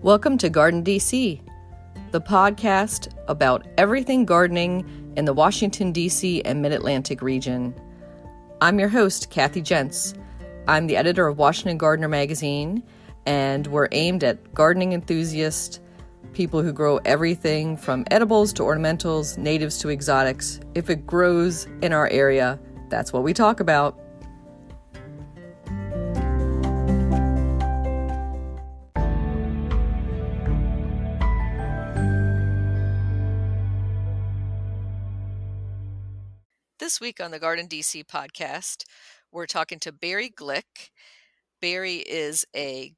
Welcome to Garden DC, the podcast about everything gardening in the Washington, D.C. and Mid-Atlantic region. I'm your host, Kathy Jentz. I'm the editor of Washington Gardener magazine, and we're aimed at gardening enthusiasts, people who grow everything from edibles to ornamentals, natives to exotics. If it grows in our area, that's what we talk about. This week on the Garden DC podcast, we're talking to Barry Glick. Barry is a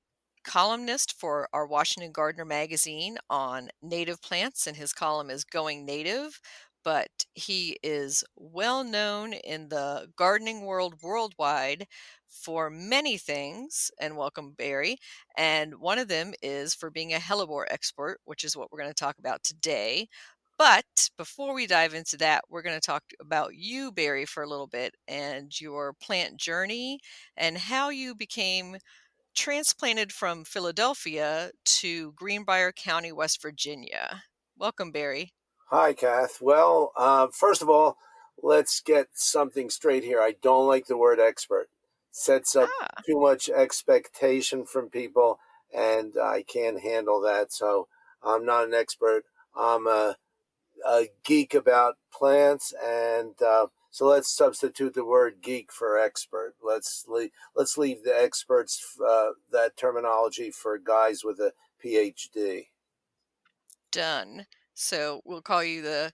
columnist for our Washington Gardener magazine on native plants, and his column is Going Native, but he is well known in the gardening world worldwide for many things, and welcome, Barry. And one of them is for being a hellebore expert, which is what we're going to talk about today. But before we dive into that, we're going to talk about you, Barry, for a little bit and your plant journey and how you became transplanted from Philadelphia to Greenbrier County, West Virginia. Welcome, Barry. Hi, Kath. Well, first of all, let's get something straight here. I don't like the word expert. Sets up too much expectation from people, and I can't handle that. So I'm not an expert. I'm a geek about plants, and so let's substitute the word geek for expert. Let's leave the experts that terminology for guys with a PhD. Done. So we'll call you the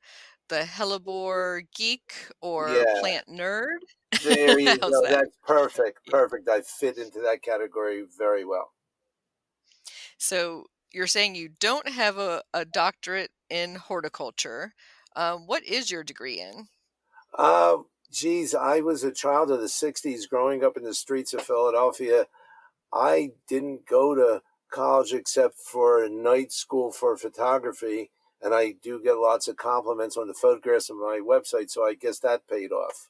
hellebore geek or plant nerd. There you How's go. that? That's perfect. Perfect. I fit into that category very well. So you're saying you don't have a doctorate in horticulture. What is your degree in? Geez, I was a child of the 60s growing up in the streets of Philadelphia. I didn't go to college except for a night school for photography, and I do get lots of compliments on the photographs on my website, so I guess that paid off.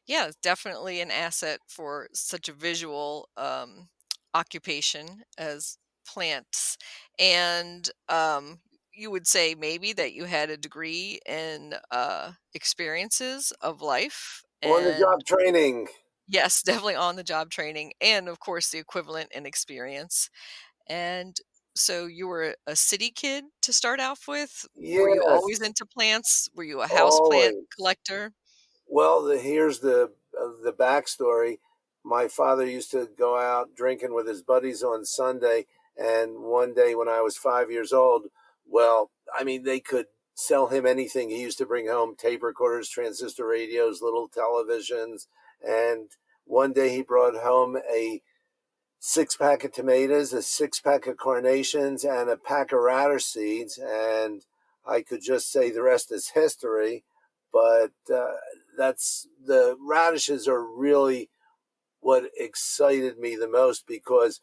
Yeah, it's definitely an asset for such a visual occupation as plants. And you would say maybe that you had a degree in experiences of life. On the job training. Yes, definitely on the job training, and of course the equivalent in experience. And so you were a city kid to start off with? Were you Yes, always into plants? Were you a house plant always. collector? Well, here's the backstory. My father used to go out drinking with his buddies on Sunday, and one day when I was 5 years old, well, I mean, they could sell him anything. He used to bring home tape recorders, transistor radios, little televisions, and one day he brought home a 6-pack of tomatoes, a 6-pack of carnations, and a pack of radish seeds, and I could just say the rest is history. But that's the radishes are really what excited me the most, because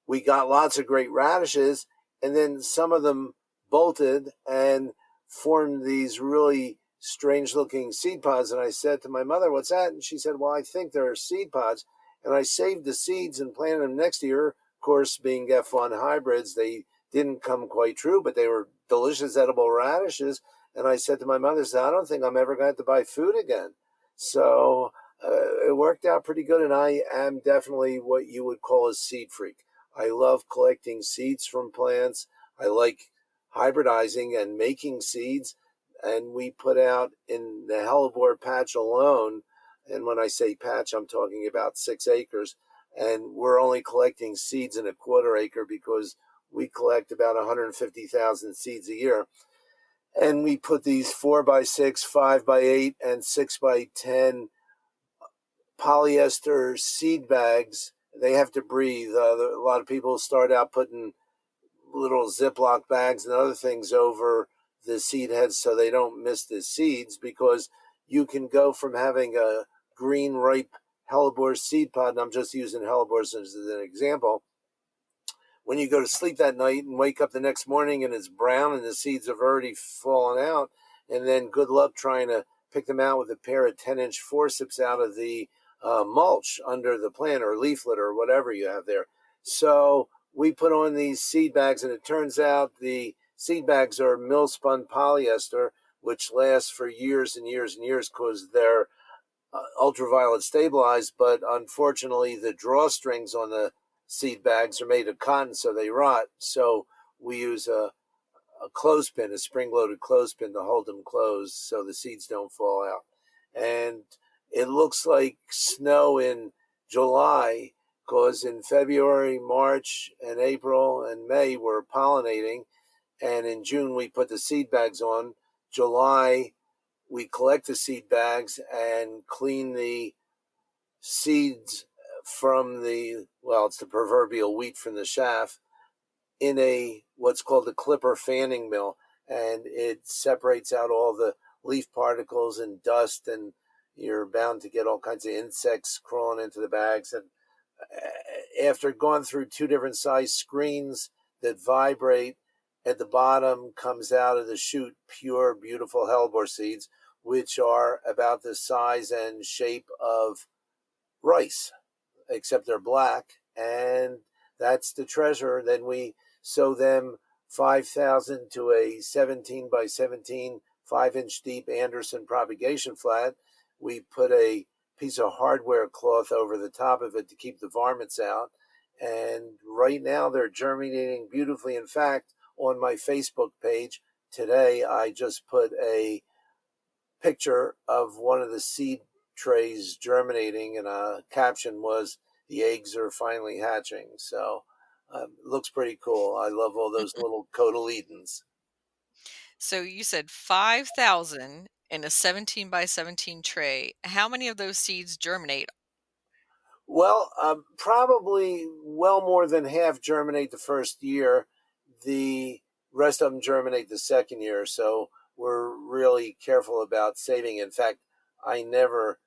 we got lots of great radishes, and then some of them bolted and formed these really strange looking seed pods. And I said to my mother, "What's that?" And she said, "Well, I think they're seed pods." And I saved the seeds and planted them next year. Of course, being F1 hybrids, they didn't come quite true, but they were delicious edible radishes. And I said to my mother, "I don't think I'm ever going to have to buy food again." So it worked out pretty good. And I am definitely what you would call a seed freak. I love collecting seeds from plants. I like hybridizing and making seeds. And we put out in the hellebore patch alone, and when I say patch, I'm talking about 6 acres. And we're only collecting seeds in a quarter acre because we collect about 150,000 seeds a year. And we put these 4x6, 5x8, and 6x10 polyester seed bags. They have to breathe. A lot of people start out putting little Ziploc bags and other things over the seed heads so they don't miss the seeds, because you can go from having a green ripe hellebore seed pod, and I'm just using hellebores as an example. When you go to sleep that night and wake up the next morning and it's brown and the seeds have already fallen out, and then good luck trying to pick them out with a pair of 10-inch forceps out of the mulch under the plant or leaf litter or whatever you have there. So we put on these seed bags, and it turns out the seed bags are mill-spun polyester, which lasts for years and years and years because they're ultraviolet stabilized. But unfortunately, the drawstrings on the seed bags are made of cotton, so they rot. So we use a clothespin, a spring-loaded clothespin, to hold them closed so the seeds don't fall out. And it looks like snow in July because in February, March, and April and May we're pollinating, and in June we put the seed bags on. July we collect the seed bags and clean the seeds from the, well, it's the proverbial wheat from the chaff, in a what's called a clipper fanning mill, and it separates out all the leaf particles and dust, and you're bound to get all kinds of insects crawling into the bags. And after going through two different size screens that vibrate, at the bottom comes out of the chute pure, beautiful hellebore seeds, which are about the size and shape of rice, except they're black. And that's the treasure. Then we sow them 5,000 to a 17 by 17, 5-inch deep Anderson propagation flat. We put a piece of hardware cloth over the top of it to keep the varmints out. And right now they're germinating beautifully. In fact, on my Facebook page today, I just put a picture of one of the seed trays germinating, and a caption was, "The eggs are finally hatching." So it looks pretty cool. I love all those little cotyledons. So you said 5,000 in a 17 by 17 tray. How many of those seeds germinate? Well, probably well more than half germinate the first year. The rest of them germinate the second year. So we're really careful about saving. In fact, I never,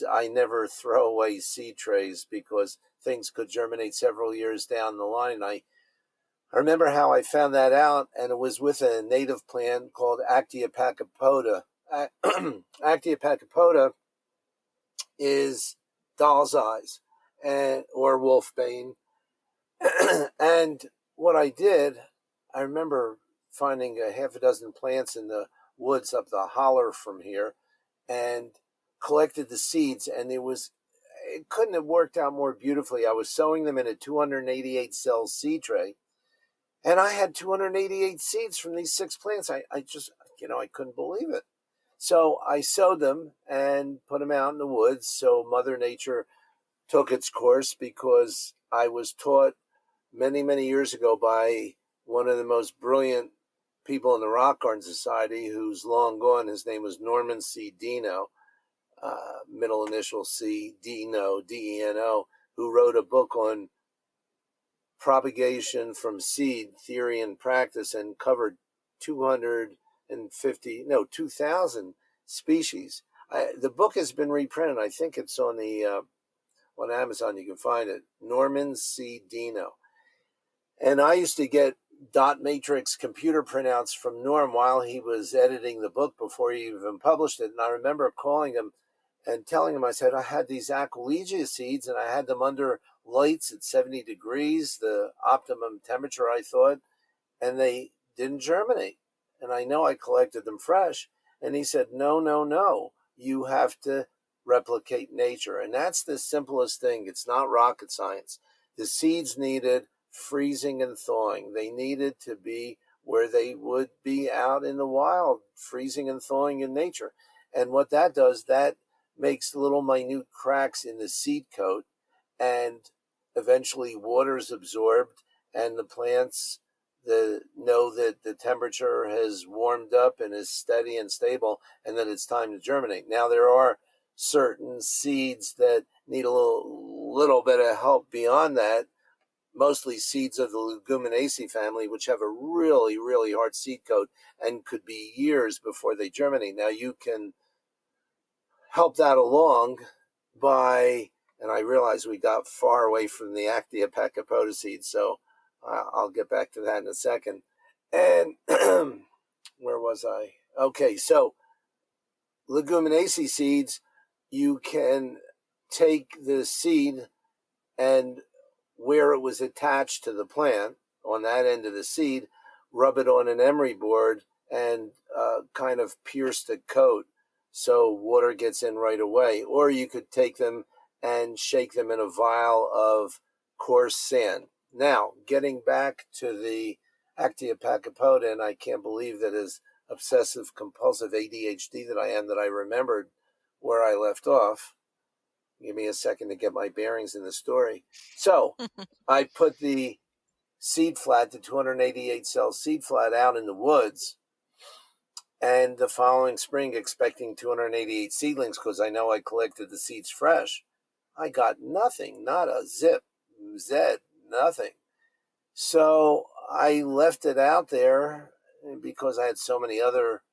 I never throw away seed trays because things could germinate several years down the line. I remember how I found that out, and it was with a native plant called Actia pachypoda. Actia pachypoda is doll's eyes, and or wolfbane. And what I did, I remember finding a half a dozen plants in the woods up the holler from here, and collected the seeds. And it couldn't have worked out more beautifully. I was sowing them in a 288 cell seed tray, and I had 288 seeds from these 6 plants. I just, I couldn't believe it. So I sowed them and put them out in the woods. So Mother Nature took its course, because I was taught many, many years ago by one of the most brilliant people in the Rock Garden Society, who's long gone. His name was Norman C. Dino, middle initial C, Dino, D-E-N-O, who wrote a book on propagation from seed theory and practice, and covered 2,000 species. The book has been reprinted. I think it's on on Amazon. You can find it. Norman C. Dino. And I used to get dot matrix computer printouts from Norm while he was editing the book before he even published it. And I remember calling him and telling him, I said, I had these Aquilegia seeds, and I had them under lights at 70 degrees, the optimum temperature, I thought, and they didn't germinate. And I know I collected them fresh. And he said, no, no, no. You have to replicate nature. And that's the simplest thing. It's not rocket science. The seeds needed freezing and thawing. They needed to be where they would be out in the wild, freezing and thawing in nature. And what that does, that makes little minute cracks in the seed coat, and eventually water is absorbed, and the plants know that the temperature has warmed up and is steady and stable, and that it's time to germinate. Now, there are certain seeds that need a little bit of help beyond that, mostly seeds of the Leguminaceae family, which have a really, really hard seed coat and could be years before they germinate. Now, you can help that along by, and I realize we got far away from the Actia pachypoda seeds, so I'll get back to that in a second. And where was I? Okay, so Leguminaceae seeds, you can take the seed and where it was attached to the plant on that end of the seed, rub it on an emery board, and kind of pierce the coat so water gets in right away. Or you could take them and shake them in a vial of coarse sand. Now, getting back to the Actia pachypoda, and I can't believe that as obsessive compulsive ADHD that I am, that I remembered where I left off. Give me a second to get my bearings in the story. So I put the seed flat, the 288 cell seed flat, out in the woods. And the following spring, expecting 288 seedlings because I know I collected the seeds fresh, I got nothing, not a zip, zed, nothing. So I left it out there because I had so many other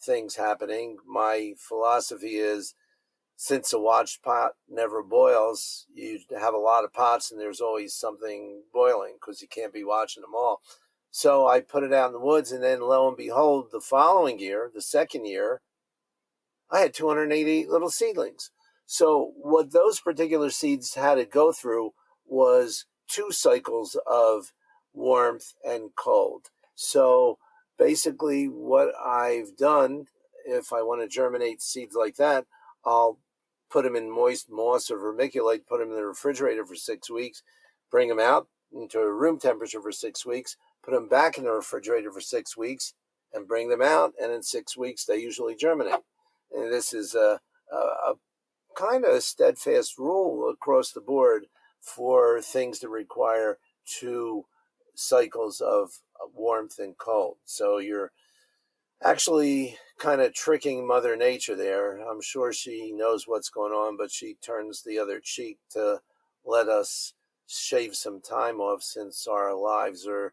things happening. My philosophy is, since a watched pot never boils, you have a lot of pots and there's always something boiling because you can't be watching them all. So I put it out in the woods, and then lo and behold, the following year, the second year, I had 288 little seedlings. So what those particular seeds had to go through was 2 cycles of warmth and cold. So basically what I've done, if I want to germinate seeds like that, I'll put them in moist moss or vermiculite, put them in the refrigerator for 6 weeks, bring them out into room temperature for 6 weeks, put them back in the refrigerator for 6 weeks, and bring them out. And in 6 weeks, they usually germinate. And this is a kind of steadfast rule across the board for things that require 2 cycles of warmth and cold. So you're actually kind of tricking Mother Nature there. I'm sure she knows what's going on, but she turns the other cheek to let us shave some time off, since our lives are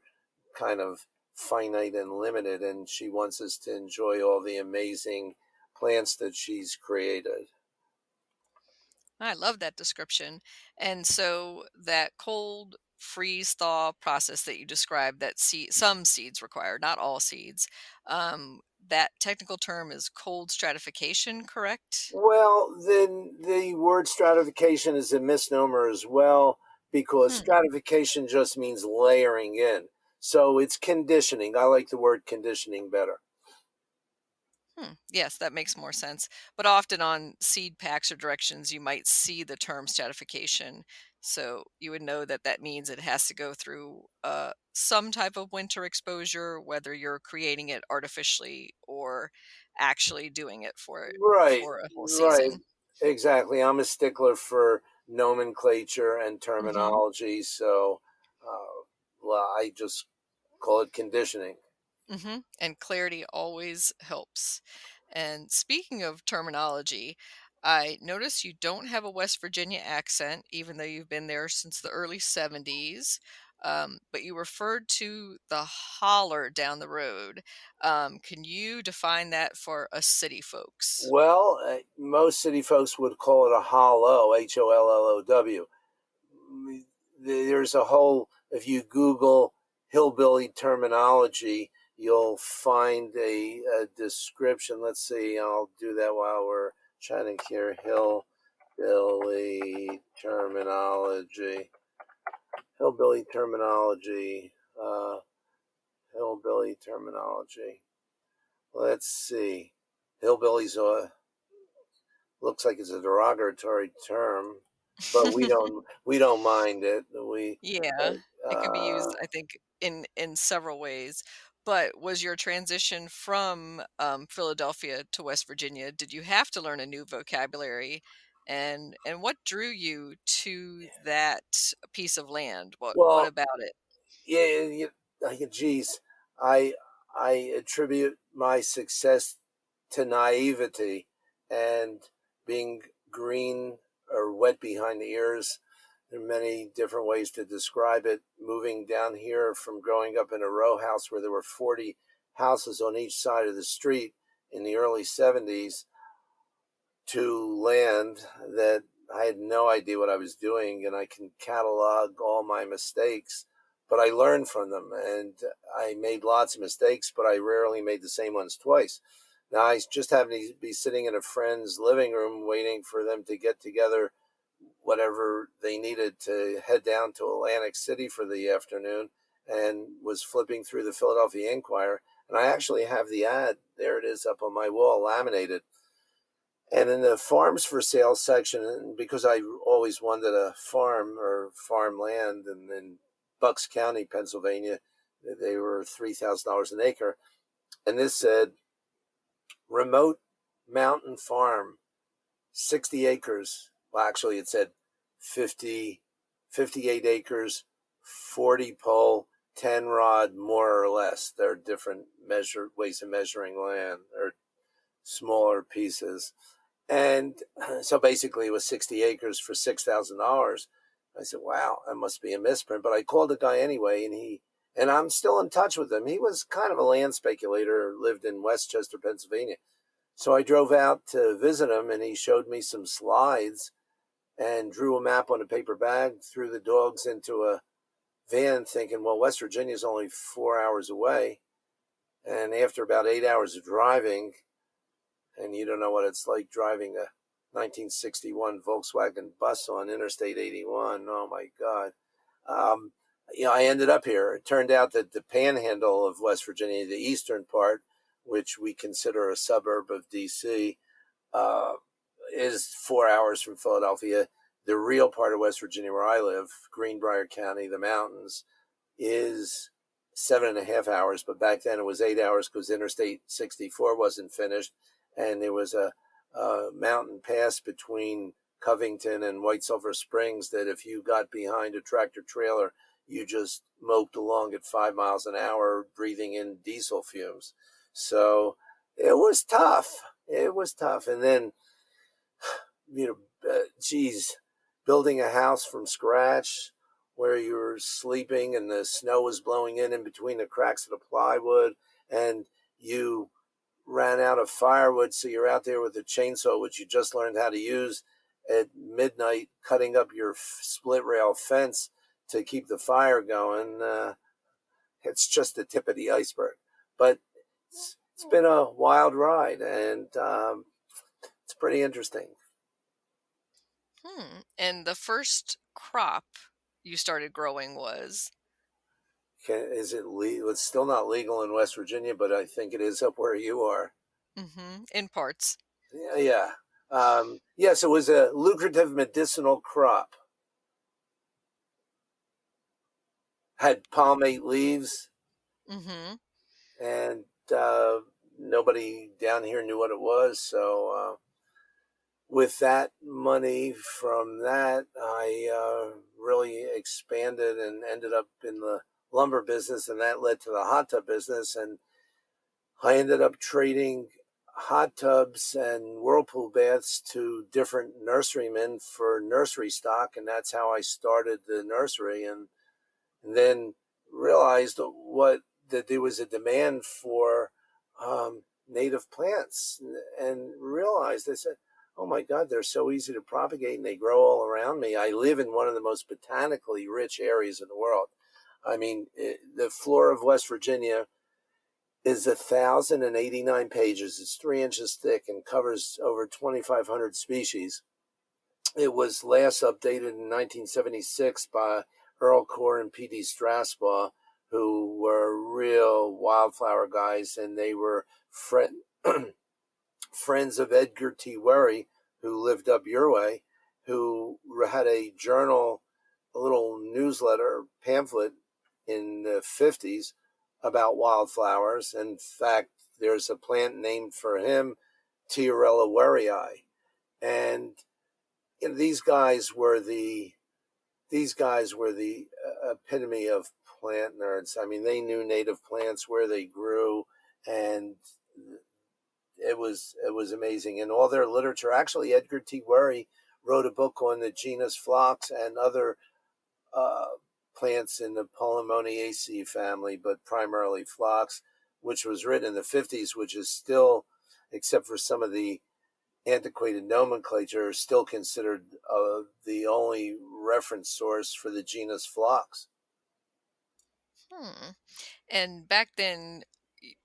kind of finite and limited, and she wants us to enjoy all the amazing plants that she's created. I love that description. And so that cold freeze thaw process that you described, that some seeds require, not all seeds. That technical term is cold stratification, correct? Well, then the word stratification is a misnomer as well, because Hmm. stratification just means layering in. So it's conditioning. I like the word conditioning better. Yes, that makes more sense. But often on seed packs or directions, you might see the term stratification. So you would know that that means it has to go through some type of winter exposure, whether you're creating it artificially or actually doing it Right, for a whole right. season. Exactly. I'm a stickler for nomenclature and Hmm. terminology. So, well, I just call it conditioning. And clarity always helps. And speaking of terminology, I notice you don't have a West Virginia accent, even though you've been there since the early 70s. But you referred to the holler down the road. Can you define that for us city folks? Well, most city folks would call it a hollow, HOLLOW. There's a whole, if you Google hillbilly terminology, you'll find a description. Let's see, I'll do that while we're chatting here. Hillbilly terminology. Hillbilly terminology. Uh, Hillbilly terminology. Let's see. Hillbilly's looks like it's a derogatory term, but we don't mind it. We Yeah, it could be used, I think, in several ways. But was your transition from Philadelphia to West Virginia? Did you have to learn a new vocabulary? And what drew you to that piece of land? What well, about it? yeah, geez, I I attribute my success to naivety and being green or wet behind the ears. There are many different ways to describe it. Moving down here from growing up in a row house where there were 40 houses on each side of the street in the early 70s, to land that I had no idea what I was doing, and I can catalog all my mistakes, but I learned from them, and I made lots of mistakes, but I rarely made the same ones twice. Now, I just happened to be sitting in a friend's living room waiting for them to get together whatever they needed to head down to Atlantic City for the afternoon, and was flipping through the Philadelphia Inquirer. And I actually have the ad. There it is up on my wall, laminated. And in the farms for sale section, and because I always wanted a farm or farmland, and in Bucks County, Pennsylvania, they were $3,000 an acre. And this said, remote mountain farm, 60 acres. Well, actually, it said 50, 58 acres, 40 pole, 10 rod, more or less. There are different ways of measuring land, or smaller pieces. And so basically it was 60 acres for $6,000. I said, wow, that must be a misprint. But I called the guy anyway, and I'm still in touch with him. He was kind of a land speculator, lived in Westchester, Pennsylvania. So I drove out to visit him, and he showed me some slides and drew a map on a paper bag, threw the dogs into a van thinking, well, West Virginia is only 4 hours away. And after about 8 hours of driving, and you don't know what it's like driving a 1961 Volkswagen bus on Interstate 81. Oh my God. Um, I ended up here. It turned out that the panhandle of West Virginia, the eastern part, which we consider a suburb of DC, uh, is 4 hours from Philadelphia. The real part of West Virginia where I live, Greenbrier County, the mountains, is 7.5 hours. But back then it was 8 hours because Interstate 64 wasn't finished. And there was a mountain pass between Covington and White Sulphur Springs that if you got behind a tractor trailer, you just moped along at 5 miles an hour, breathing in diesel fumes. So it was tough. It was tough. And then, geez, building a house from scratch where you were sleeping and the snow was blowing in between the cracks of the plywood, and you ran out of firewood, so you're out there with a chainsaw, which you just learned how to use, at midnight, cutting up your split rail fence to keep the fire going. It's just the tip of the iceberg. But it's been a wild ride, and it's pretty interesting. And the first crop you started growing was? Is it legal? It's still not legal in West Virginia, but I think it is up where you are. In parts. Yeah, yeah. Yes, it was a lucrative medicinal crop. Had palmate leaves, hmm and nobody down here knew what it was. So with that money from that, I really expanded and ended up in the lumber business, and that led to the hot tub business. And I ended up trading hot tubs and whirlpool baths to different nurserymen for nursery stock, and that's how I started the nursery. And then realized that there was a demand for native plants, and realized, I said, oh my God, they're so easy to propagate and they grow all around me. I live in one of the most botanically rich areas in the world. I mean, the flora of West Virginia is 1,089 pages. It's 3 inches thick and covers over 2,500 species. It was last updated in 1976 by Earl Core and P.D. Strasbaugh, who were real wildflower guys, and they were friends of Edgar T. Werry, who lived up your way, who had a journal, a little newsletter pamphlet in the 50s about wildflowers. In fact, there's a plant named for him, Tiarella werryi. And these guys were the epitome of plant nerds. I mean, they knew native plants, where they grew, and it was amazing. And all their literature, actually, Edgar T. Werry wrote a book on the genus Phlox and other uh, plants in the Polemoniaceae family, but primarily Phlox, which was written in the 50s, which is still, except for some of the antiquated nomenclature, still considered the only reference source for the genus Phlox. Hmm. And back then,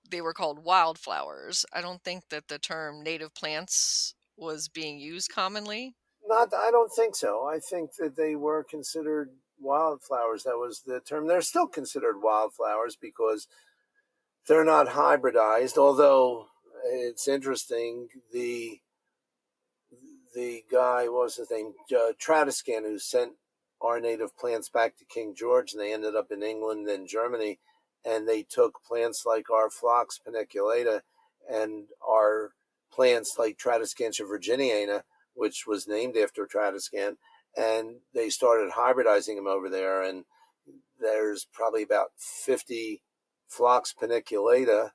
they were called wildflowers. I don't think that the term native plants was being used commonly. Not, I don't think so. I think that they were considered wildflowers. That was the term. They're still considered wildflowers because they're not hybridized. Although it's interesting, the guy, what was his name, Tradescan, who sent our native plants back to King George, and they ended up in England and Germany, and they took plants like our Phlox paniculata and our plants like Tradescantia virginiana, which was named after Tradescan, and they started hybridizing them over there. And there's probably about 50 Phlox paniculata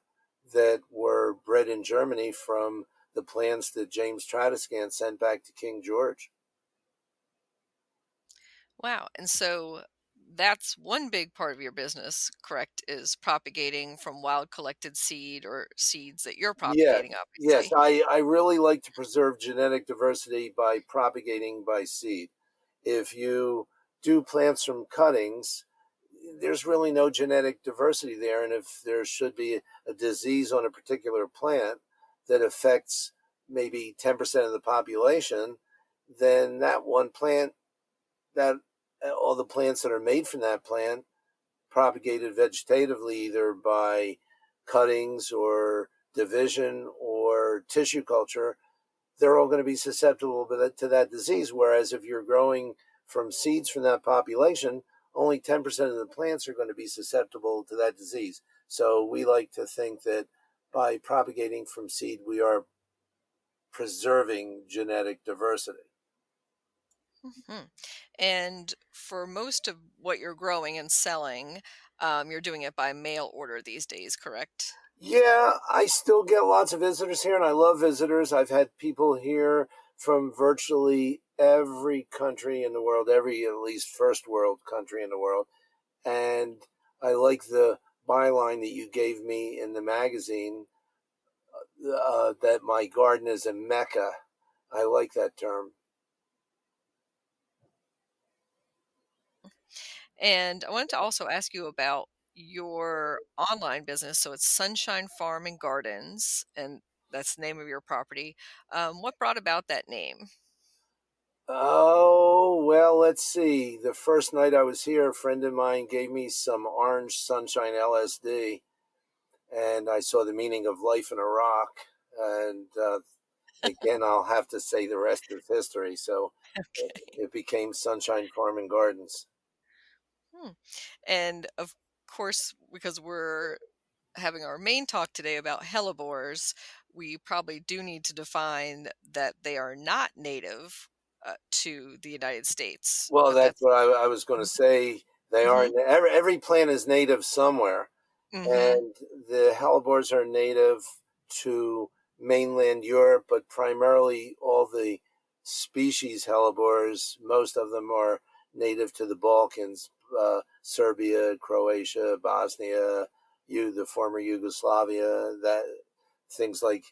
that were bred in Germany from the plants that James Tradescan sent back to King George. Wow. And so that's one big part of your business, correct? Is propagating from wild collected seed or seeds that you're Yeah, propagating, yes, obviously. I really like to preserve genetic diversity by propagating by seed. If you do plants from cuttings, there's really no genetic diversity there. And if there should be a disease on a particular plant that affects maybe 10% of the population, then that one plant, that all the plants that are made from that plant propagated vegetatively either by cuttings or division or tissue culture, they're all going to be susceptible to that disease. Whereas if you're growing from seeds from that population, only 10% of the plants are going to be susceptible to that disease. So we like to think that by propagating from seed, we are preserving genetic diversity. Hmm. And for most of what you're growing and selling, you're doing it by mail order these days, correct? Yeah, I still get lots of visitors here, and I love visitors. I've had people here from virtually every country in the world, every at least first world country in the world. And I like the byline that you gave me in the magazine, that my garden is a mecca. I like that term. And I wanted to also ask you about your online business. So it's Sunshine Farm and Gardens, and that's the name of your property. What brought about that name? Oh, well, let's see. The first night I was here, a friend of mine gave me some orange sunshine LSD, and I saw the meaning of life in a rock. And again, I'll have to say the rest is history. So it became Sunshine Farm and Gardens. Hmm. And of course, because we're having our main talk today about hellebores, we probably do need to define that they are not native to the United States, Well, but that's that's what I was going to say. They are, hmm every plant is native somewhere, hmm and the hellebores are native to mainland Europe, but primarily all the species hellebores, most of them are native to the Balkans, Serbia, Croatia, Bosnia, the former Yugoslavia. That things like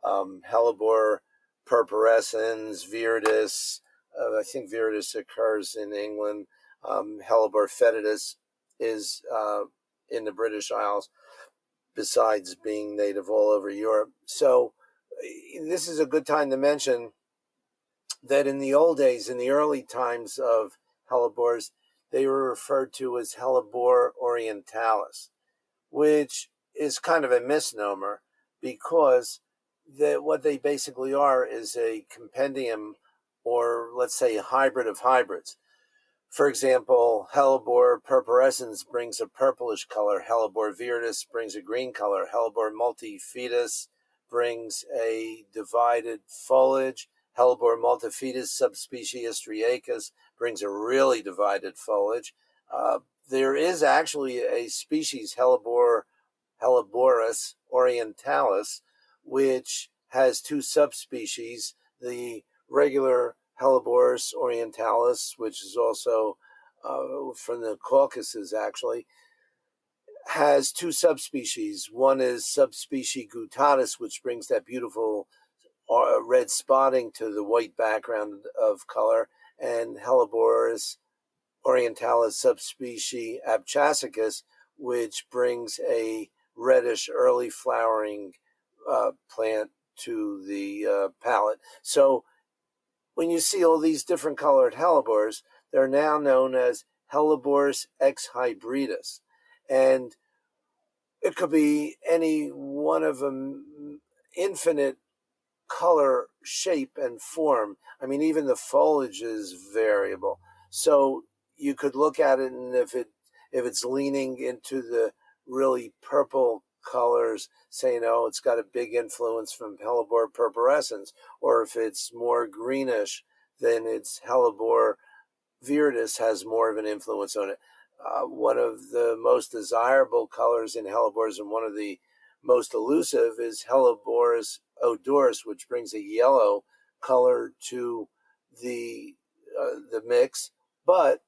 Hellebore purpurescens, viridis. I think viridis occurs in England. Hellebore fetidus is in the British Isles, besides being native all over Europe. So this is a good time to mention that in the old days, in the early times of hellebores, they were referred to as Hellebore orientalis, which is kind of a misnomer because what they basically are is a compendium, or let's say a hybrid of hybrids. For example, Hellebore purpurescens brings a purplish color. Hellebore viridis brings a green color. Hellebore multifidus brings a divided foliage. Hellebore multifidus subspecies striacus brings a really divided foliage. There is actually a species, Helleborus orientalis, which has two subspecies. The regular Hellebores orientalis, which is also from the Caucasus, actually, has two subspecies. One is subspecies guttatus, which brings that beautiful red spotting to the white background of color, and Hellebores orientalis subspecies abchasicus, which brings a reddish early flowering plant to the palate. So when you see all these different colored hellebores, they're now known as Hellebores ex hybridus. And it could be any one of them, infinite color, shape, and form. I mean, even the foliage is variable. So you could look at it, and if it's leaning into the really purple colors, saying, "Oh, it's got a big influence from Hellebore purpurescens," or if it's more greenish, then it's Hellebore viridis has more of an influence on it. One of the most desirable colors in hellebores and one of the most elusive is Hellebores odorus, which brings a yellow color to the mix. But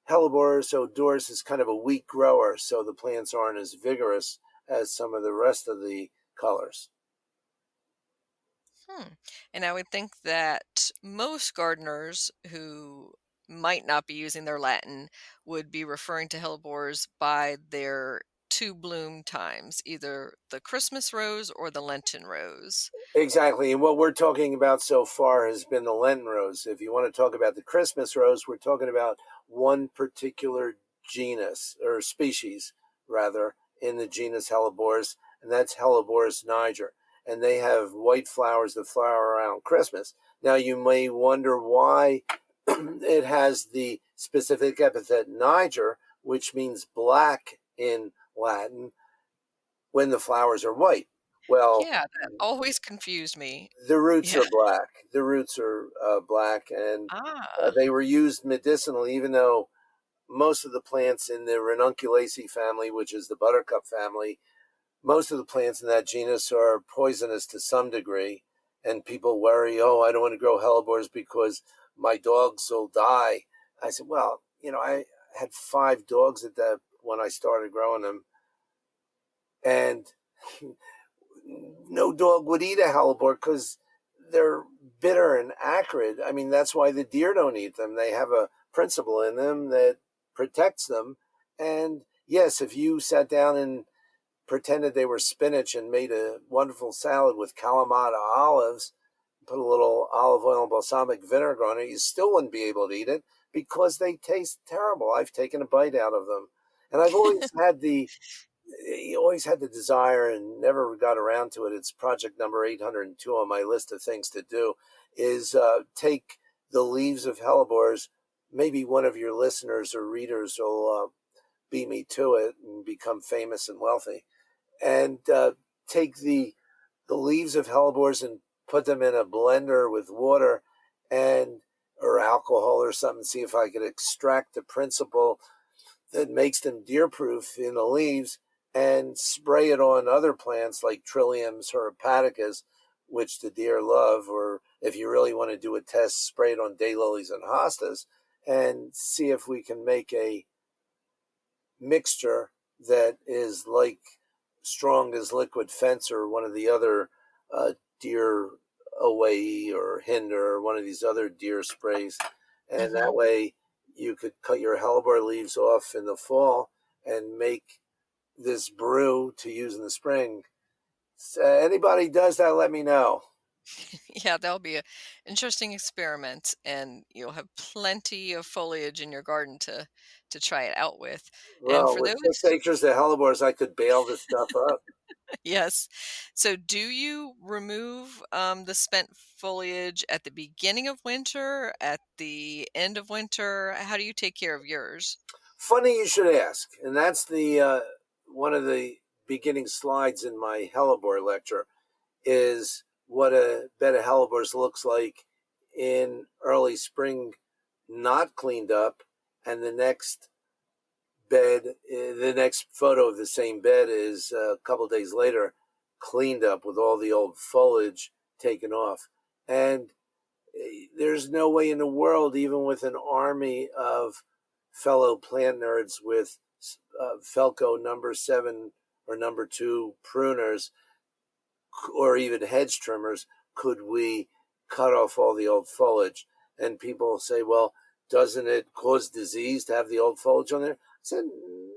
Hellebores odorus is kind of a weak grower, so the plants aren't as vigorous as some of the rest of the colors. Hmm. And I would think that most gardeners who might not be using their Latin would be referring to hellebores by their two bloom times, either the Christmas rose or the Lenten rose. Exactly. And what we're talking about so far has been the Lenten rose. If you want to talk about the Christmas rose, we're talking about one particular genus or species, rather, in the genus Hellebores, and that's Hellebores niger. And they have white flowers that flower around Christmas. Now, you may wonder why it has the specific epithet niger, which means black in Latin, when the flowers are white. Well, Yeah, that always confused me. the roots Yeah. are black. The roots are black, and Ah. they were used medicinally, even though most of the plants in the Ranunculaceae family, which is the buttercup family, most of the plants in that genus are poisonous to some degree. And people worry, oh, I don't want to grow hellebores because my dogs will die. I said, well, I had 5 dogs at that when I started growing them, and no dog would eat a hellebore because they're bitter and acrid. I mean, that's why the deer don't eat them. They have a principle in them that protects them. And yes, if you sat down and pretended they were spinach and made a wonderful salad with Kalamata olives, put a little olive oil and balsamic vinegar on it, you still wouldn't be able to eat it because they taste terrible. I've taken a bite out of them. And I've always had the he always had the desire and never got around to it. It's project number 802 on my list of things to do is take the leaves of hellebores. Maybe one of your listeners or readers will beat me to it and become famous and wealthy. And take the leaves of hellebores and put them in a blender with water and or alcohol or something, see if I could extract the principle that makes them deer proof in the leaves and spray it on other plants like Trilliums or Hepaticas, which the deer love. Or if you really want to do a test, spray it on daylilies and hostas and see if we can make a mixture that is like strong as liquid fence or one of the other deer away or hinder or one of these other deer sprays. And that Mhm. way you could cut your hellebore leaves off in the fall and make this brew to use in the spring. So anybody does that, let me know. Yeah, that'll be an interesting experiment, and you'll have plenty of foliage in your garden to try it out with. And Well, for with six those acres of hellebores, I could bale this stuff up. yes. So do you remove, the spent foliage at the beginning of winter, at the end of winter? How do you take care of yours? Funny you should ask, and that's the one of the beginning slides in my hellebore lecture is what a bed of hellebores looks like in early spring, not cleaned up, and the next photo of the same bed is a couple of days later, cleaned up with all the old foliage taken off. And there's no way in the world, even with an army of fellow plant nerds with Felco number 7 or number 2 pruners, or even hedge trimmers, could we cut off all the old foliage? And people say, well, doesn't it cause disease to have the old foliage on there? I said,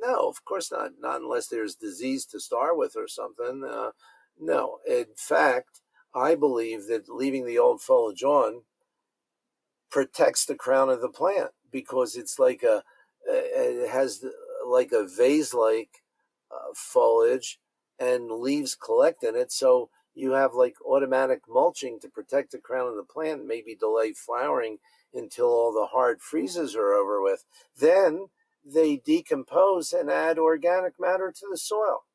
no, of course not. Not unless there's disease to start with or something. No. In fact, I believe that leaving the old foliage on protects the crown of the plant because it's like it has like a vase-like foliage and leaves collect in it. So you have like automatic mulching to protect the crown of the plant, maybe delay flowering until all the hard freezes are over with. Then they decompose and add organic matter to the soil.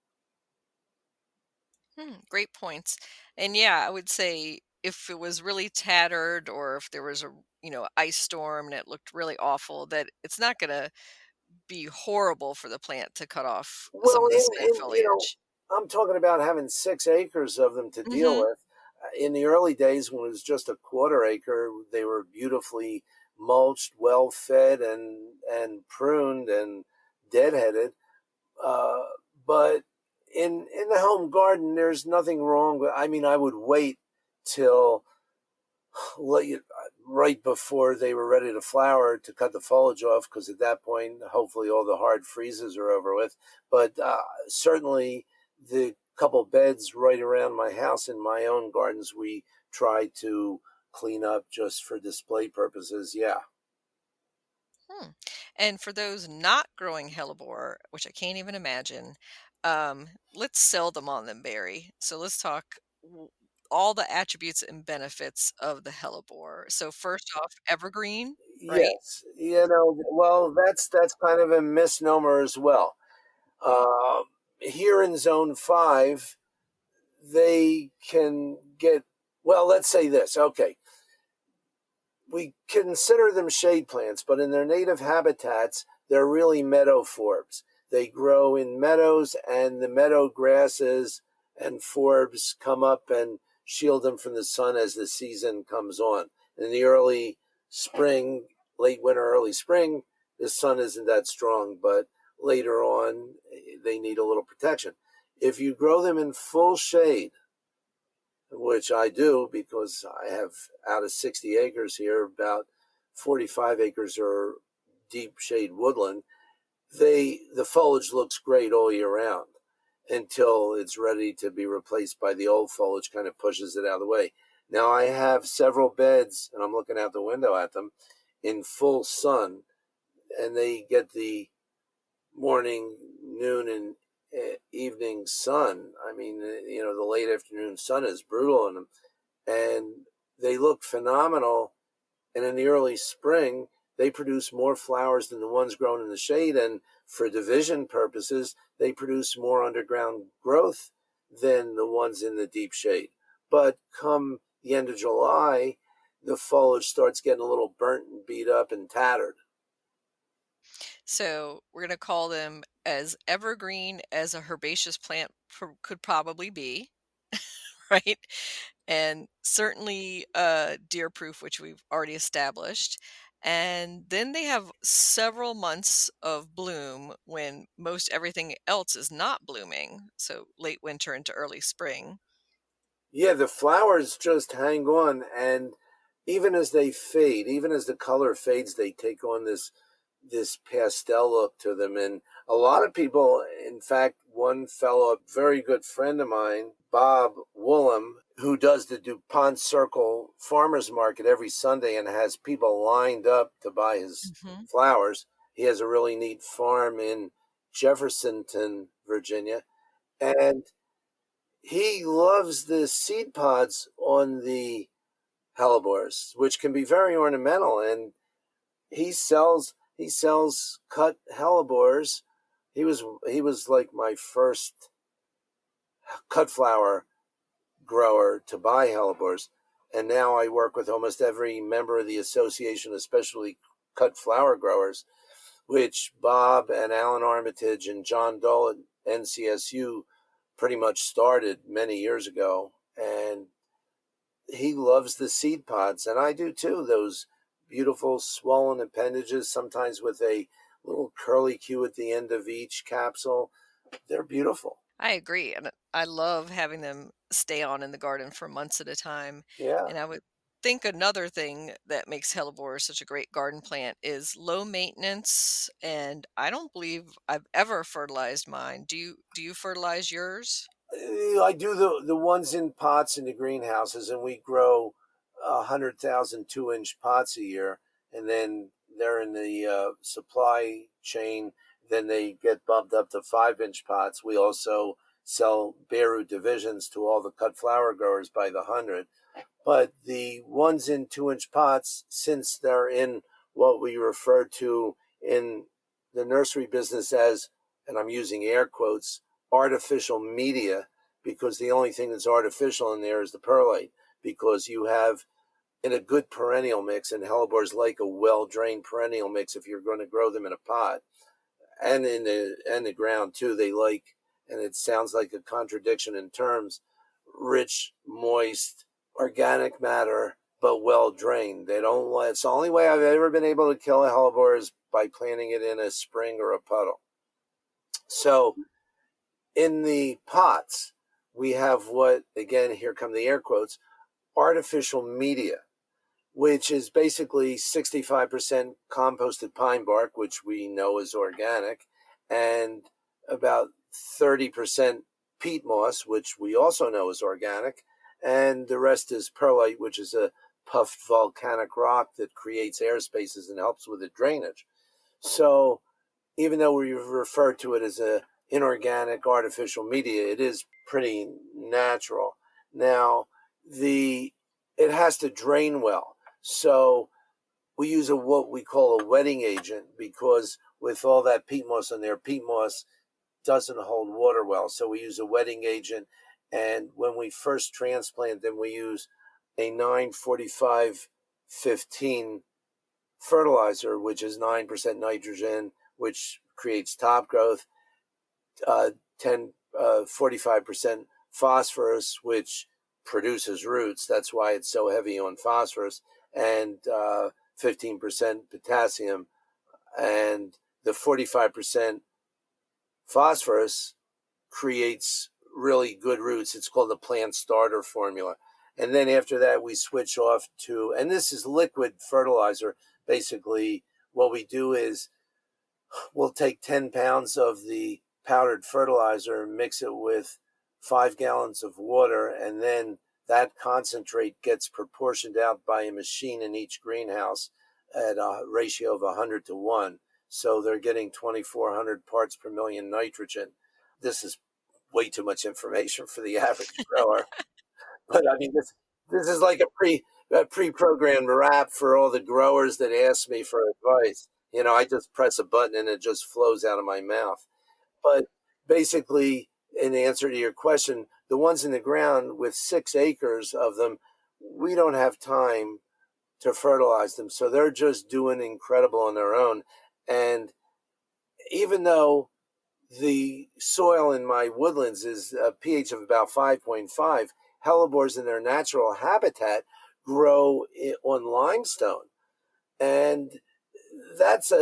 Great points. And yeah, I would say if it was really tattered or if there was a ice storm and it looked really awful, that it's not going to be horrible for the plant to cut off some Well, of the sad foliage. I'm talking about having 6 acres of them to deal Hmm. with. In the early days, when it was just a quarter acre, they were beautifully mulched, well fed, and pruned and deadheaded. Uh, but in the home garden, there's nothing wrong with. I mean, I would wait till late, right before they were ready to flower to cut the foliage off because at that point, hopefully, all the hard freezes are over with. But certainly, the couple beds right around my house in my own gardens, we try to clean up just for display purposes. Yeah. Hmm. And for those not growing hellebore, which I can't even imagine, let's sell them on them, Barry. So let's talk all the attributes and benefits of the hellebore. So first off, evergreen, right? Yes. Well, that's kind of a misnomer as well. Uh, Here in Zone 5, they can get, well, let's say this. Okay, we consider them shade plants, but in their native habitats, they're really meadow forbs. They grow in meadows, and the meadow grasses and forbs come up and shield them from the sun as the season comes on. In the early spring, late winter, early spring, the sun isn't that strong, but later on, they need a little protection. If you grow them in full shade, which I do because I have out of 60 acres here, about 45 acres are deep shade woodland. The foliage looks great all year round until it's ready to be replaced by the old foliage, kind of pushes it out of the way. Now I have several beds, and I'm looking out the window at them in full sun, and they get the morning, noon, and evening sun. I mean, the late afternoon sun is brutal on them, and they look phenomenal. And in the early spring, they produce more flowers than the ones grown in the shade. And for division purposes, they produce more underground growth than the ones in the deep shade. But come the end of July, the foliage starts getting a little burnt and beat up and tattered. So we're going to call them as evergreen as a herbaceous plant could probably be, right? And certainly deer proof, which we've already established. And then they have several months of bloom when most everything else is not blooming. So late winter into early spring. Yeah, the flowers just hang on, and even as they fade, even as the color fades, they take on this pastel look to them. And a lot of people, in fact, one fellow, a very good friend of mine, Bob Woolham, who does the DuPont Circle Farmers Market every Sunday and has people lined up to buy his Hmm. flowers. He has a really neat farm in Jeffersonton, Virginia, and he loves the seed pods on the hellebores, which can be very ornamental, and he sells cut hellebores. He was like my first cut flower grower to buy hellebores, and now I work with almost every member of the association, especially cut flower growers, which Bob and Alan Armitage and John Dole at NCSU pretty much started many years ago. And he loves the seed pods, and I do too. Those beautiful swollen appendages, sometimes with a little curly Q at the end of each capsule. They're beautiful. I agree. And I love having them stay on in the garden for months at a time. Yeah. And I would think another thing that makes hellebore such a great garden plant is low maintenance. And I don't believe I've ever fertilized mine. Do you fertilize yours? I do the ones in pots in the greenhouses, and we grow 100,000 2-inch pots a year, and then they're in the supply chain. Then they get bumped up to 5-inch pots. We also sell bare root divisions to all the cut flower growers by the hundred. But the ones in 2-inch pots, since they're in what we refer to in the nursery business as, and I'm using air quotes, artificial media, because the only thing that's artificial in there is the perlite, because you have in a good perennial mix, and hellebores like a well-drained perennial mix if you're going to grow them in a pot, and in the ground too. They like, and it sounds like a contradiction in terms, rich, moist, organic matter, but well drained. They don't. It's the only way I've ever been able to kill a hellebore is by planting it in a spring or a puddle. So in the pots, we have what, again, here come the air quotes, artificial media, which is basically 65% composted pine bark, which we know is organic, and about 30% peat moss, which we also know is organic, and the rest is perlite, which is a puffed volcanic rock that creates air spaces and helps with the drainage. So even though we refer to it as a inorganic artificial media, it is pretty natural. Now, the it has to drain well. So we use what we call a wetting agent, because with all that peat moss in there, peat moss doesn't hold water well. So we use a wetting agent. And when we first transplant them, we use a 945-15 fertilizer, which is 9% nitrogen, which creates top growth, 45% phosphorus, which produces roots. That's why it's so heavy on phosphorus, and 15% potassium. And the 45% phosphorus creates really good roots. It's called the plant starter formula. And then after that, we switch off to, and this is liquid fertilizer. Basically, what we do is we'll take 10 pounds of the powdered fertilizer, mix it with 5 gallons of water, and then that concentrate gets proportioned out by a machine in each greenhouse at a ratio of 100 to 1. So they're getting 2,400 parts per million nitrogen. This is way too much information for the average grower. But I mean, this is like a pre-programmed rap for all the growers that ask me for advice. I just press a button and it just flows out of my mouth. But basically, in answer to your question, the ones in the ground with 6 acres of them, we don't have time to fertilize them. So they're just doing incredible on their own. And even though the soil in my woodlands is a pH of about 5.5, hellebores in their natural habitat grow on limestone. And that's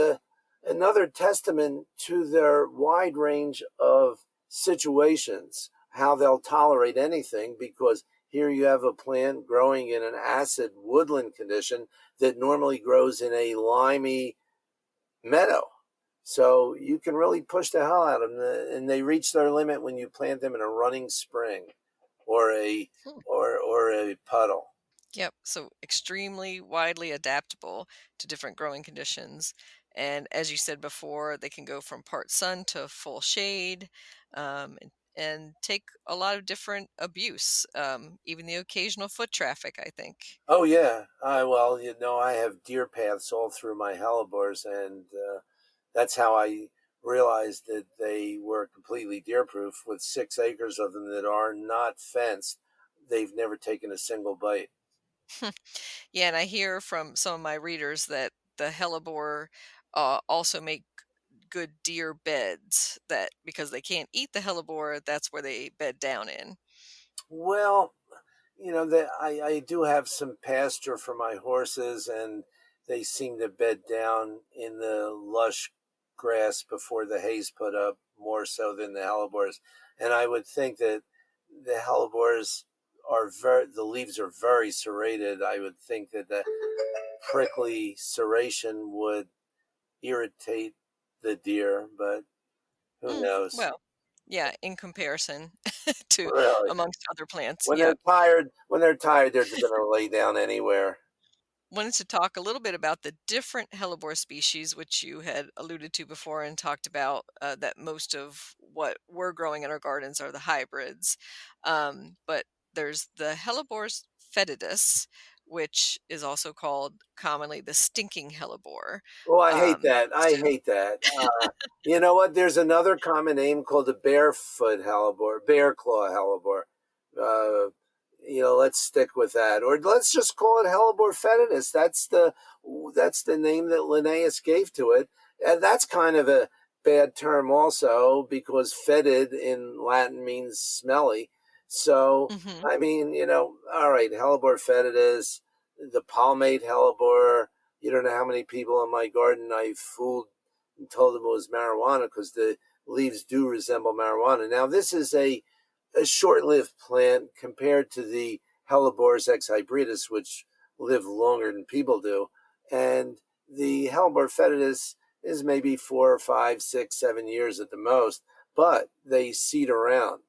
another testament to their wide range of situations, how they'll tolerate anything, because here you have a plant growing in an acid woodland condition that normally grows in a limey meadow. So you can really push the hell out of them, and they reach their limit when you plant them in a running spring or a Hmm. or a puddle. Yep. So extremely widely adaptable to different growing conditions. And as you said before, they can go from part sun to full shade, and take a lot of different abuse, even the occasional foot traffic, I think. Oh yeah, well, I have deer paths all through my hellebores, and that's how I realized that they were completely deer proof. With 6 acres of them that are not fenced, they've never taken a single bite. Yeah, and I hear from some of my readers that the hellebore also make good deer beds, that because they can't eat the hellebore, that's where they bed down in. Well, that I do have some pasture for my horses, and they seem to bed down in the lush grass before the hay's put up more so than the hellebores. And I would think that the hellebores the leaves are very serrated. I would think that the prickly serration would irritate the deer, but who knows? Well, yeah, in comparison. to Really. amongst other plants. When they're Yep. tired, they're just going to lay down anywhere. Wanted to talk a little bit about the different hellebore species, which you had alluded to before and talked about that most of what we're growing in our gardens are the hybrids. But there's the Hellebores fetidus, which is also called commonly the stinking hellebore. Oh, I hate Um, that. I hate that. You know what? There's another common name called the barefoot hellebore, bear claw hellebore. Uh, let's stick with that, or let's just call it hellebore fetidus. That's the name that Linnaeus gave to it, and that's kind of a bad term also because fetid in Latin means smelly. So mhm. I mean, all right, hellebore fetidus, the palmate hellebore. You don't know how many people in my garden I fooled and told them it was marijuana because the leaves do resemble marijuana. Now, this is a short-lived plant compared to the Hellebores ex hybridus, which live longer than people do. And the Hellebore fetidus is maybe 4 or 5, 6, 7 years at the most, but they seed around.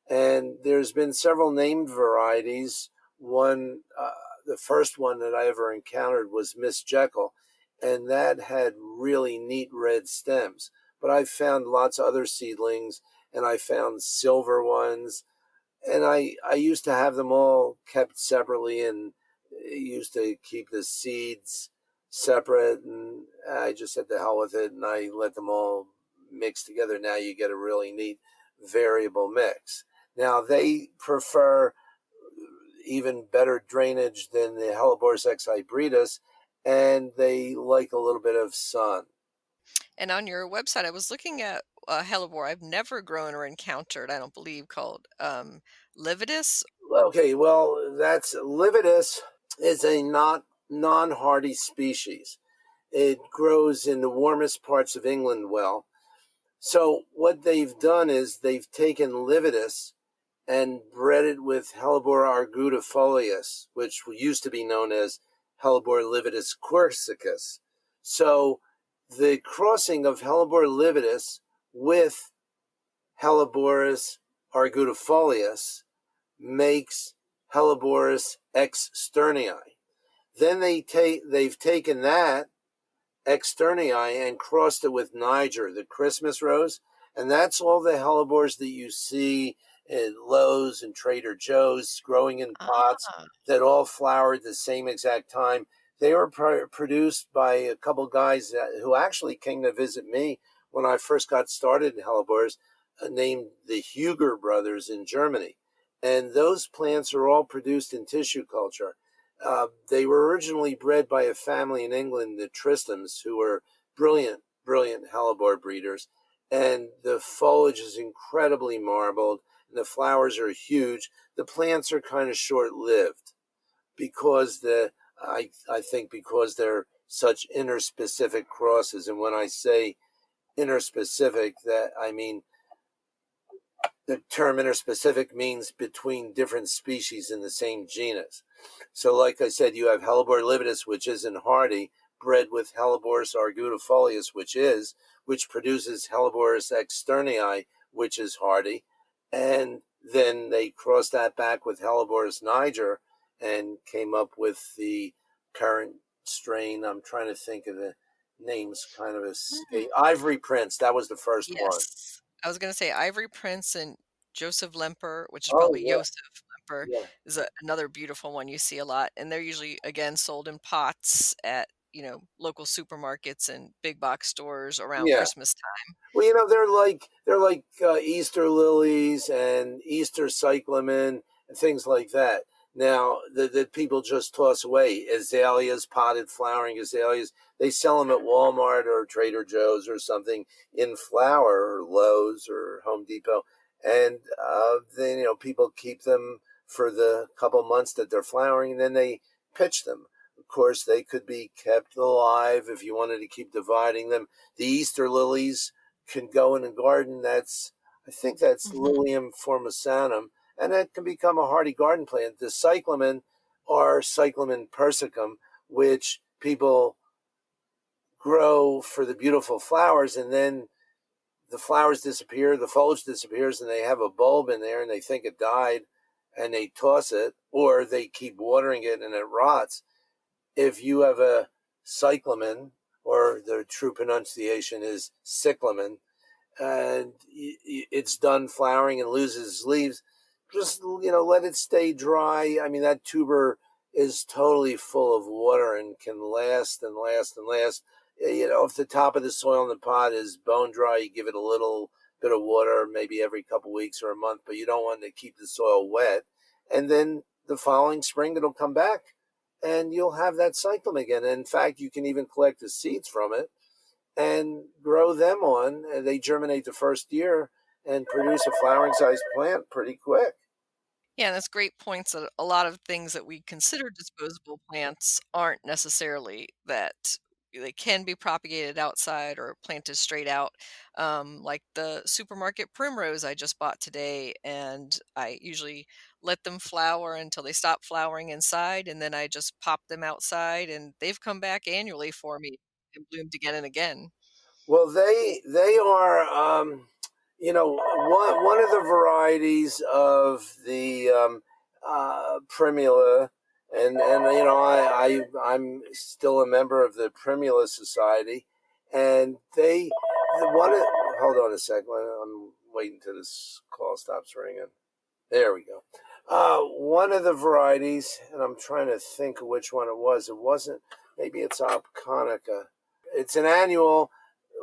And there's been several named varieties. The first one that I ever encountered was Miss Jekyll, and that had really neat red stems. But I found lots of other seedlings, and I found silver ones, and I used to have them all kept separately, and used to keep the seeds separate, and I just said the hell with it, and I let them all mix together. Now you get a really neat variable mix. Now they prefer even better drainage than the Hellebores ex hybridus, and they like a little bit of sun. And on your website, I was looking at a hellebore I've never grown or encountered, I don't believe, called lividus. Okay, well, that's Lividus is a not non-hardy species. It grows in the warmest parts of England well. So what they've done is they've taken Lividus and bred it with Hellebore argutifolius, which used to be known as Hellebore lividus corsicus. So the crossing of Hellebore lividus with Helleboris argutifolius makes Helleboris externii. Then they've taken that externii and crossed it with Niger, the Christmas rose. And that's all the hellebores that you see at Lowe's and Trader Joe's growing in pots Ah. that all flower at the same exact time. They were produced by a couple guys who actually came to visit me when I first got started in hellebores, named the Huger brothers in Germany. And those plants are all produced in tissue culture. They were originally bred by a family in England, the Tristams, who were brilliant, brilliant hellebore breeders. And the foliage is incredibly marbled, and the flowers are huge. The plants are kind of short-lived because I think because they're such interspecific crosses. And when I say interspecific, that I mean the term interspecific means between different species in the same genus. So, like I said, you have Hellebore lividus, which isn't hardy, bred with Hellebores argutifolius, which produces Hellebores externii, which is hardy. And then they crossed that back with Hellebores niger and came up with the current strain. I'm trying to think of the names, kind of escape. Hmm. Ivory Prince, that was the first one. Yes. I was gonna say Ivory Prince and Joseph Lemper, which is Oh, probably yeah, Joseph Lemper, yeah. is another beautiful one you see a lot, and they're usually, again, sold in pots at, local supermarkets and big box stores around Yeah. Christmas time. Well, they're like Easter lilies and Easter cyclamen and things like that. Now that people just toss away azaleas, potted flowering azaleas. They sell them at Walmart or Trader Joe's or something in flower, or Lowe's or Home Depot, and then people keep them for the couple months that they're flowering, and then they pitch them. Of course, they could be kept alive if you wanted to keep dividing them. The Easter lilies can go in a garden I think that's Mhm. Lilium formosanum, and it can become a hardy garden plant. The cyclamen are Cyclamen persicum, which people grow for the beautiful flowers, and then the flowers disappear, the foliage disappears, and they have a bulb in there and they think it died and they toss it, or they keep watering it and it rots. If you have a cyclamen, or the true pronunciation is cyclamen, and it's done flowering and loses leaves, just let it stay dry. I mean, that tuber is totally full of water and can last and last and last. If the top of the soil in the pot is bone dry, you give it a little bit of water, maybe every couple weeks or a month, but you don't want to keep the soil wet. And then the following spring, it'll come back and you'll have that cyclone again. And in fact, you can even collect the seeds from it and grow them on. And they germinate the first year and produce a flowering sized plant pretty quick. Yeah, that's great points that a lot of things that we consider disposable plants aren't necessarily that. They can be propagated outside or planted straight out. Like the supermarket primrose I just bought today, and I usually let them flower until they stop flowering inside, and then I just pop them outside, and they've come back annually for me and bloomed again and again. Well, they are, one of the varieties of the primula, and I'm still a member of the Primula Society, and hold on a second, I'm waiting till this call stops ringing. There we go. One of the varieties, and I'm trying to think of which one it was. It wasn't. Maybe it's Opconica. It's an annual,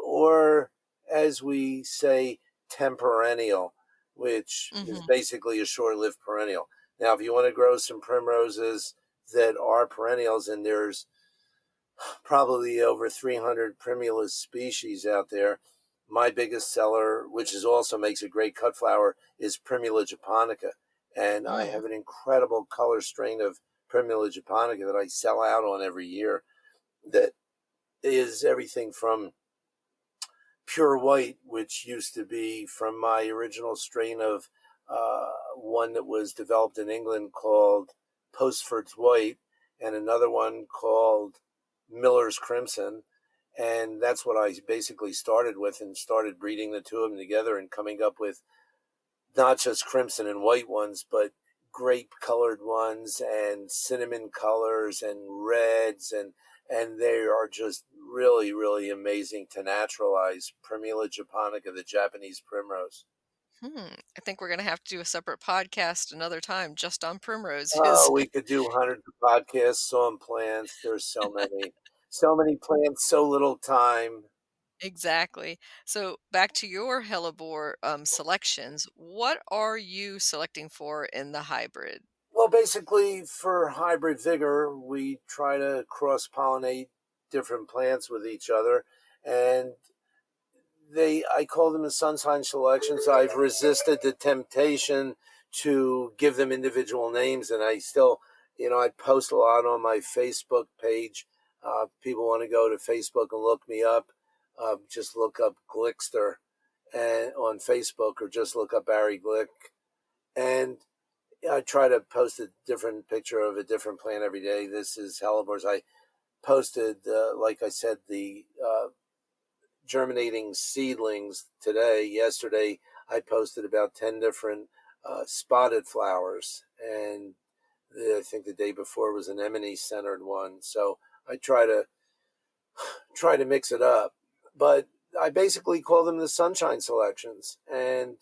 or as we say, temperennial, which is Hmm. basically a short-lived perennial. Now, if you want to grow some primroses that are perennials, and there's probably over 300 primulus species out there. My biggest seller, which is also makes a great cut flower, is Primula japonica. And I Mm. have an incredible color strain of Primula japonica that I sell out on every year that is everything from pure white, which used to be from my original strain of one that was developed in England called Postford's White, and another one called Miller's Crimson. And that's what I basically started with, and started breeding the two of them together and coming up with not just crimson and white ones, but grape colored ones and cinnamon colors and reds, and they are just really, really amazing to naturalize. Primula japonica, the Japanese primrose. I think we're gonna have to do a separate podcast another time just on Oh, primroses. we could do hundreds of podcasts on plants. There's so many plants, so little time. Exactly. So back to your hellebore selections. What are you selecting for in the hybrid? Well, basically, for hybrid vigor, we try to cross pollinate different plants with each other, and I call them the sunshine selections. I've resisted the temptation to give them individual names, and I still, I post a lot on my Facebook page. People want to go to Facebook and look me up. Just look up Glickster and on Facebook, or just look up Barry Glick. And I try to post a different picture of a different plant every day. This is Hellebores. I posted, like I said, the germinating seedlings today. Yesterday, I posted about 10 different spotted flowers. And I think the day before was an anemone centered one. So I try to mix it up. But I basically call them the sunshine selections. And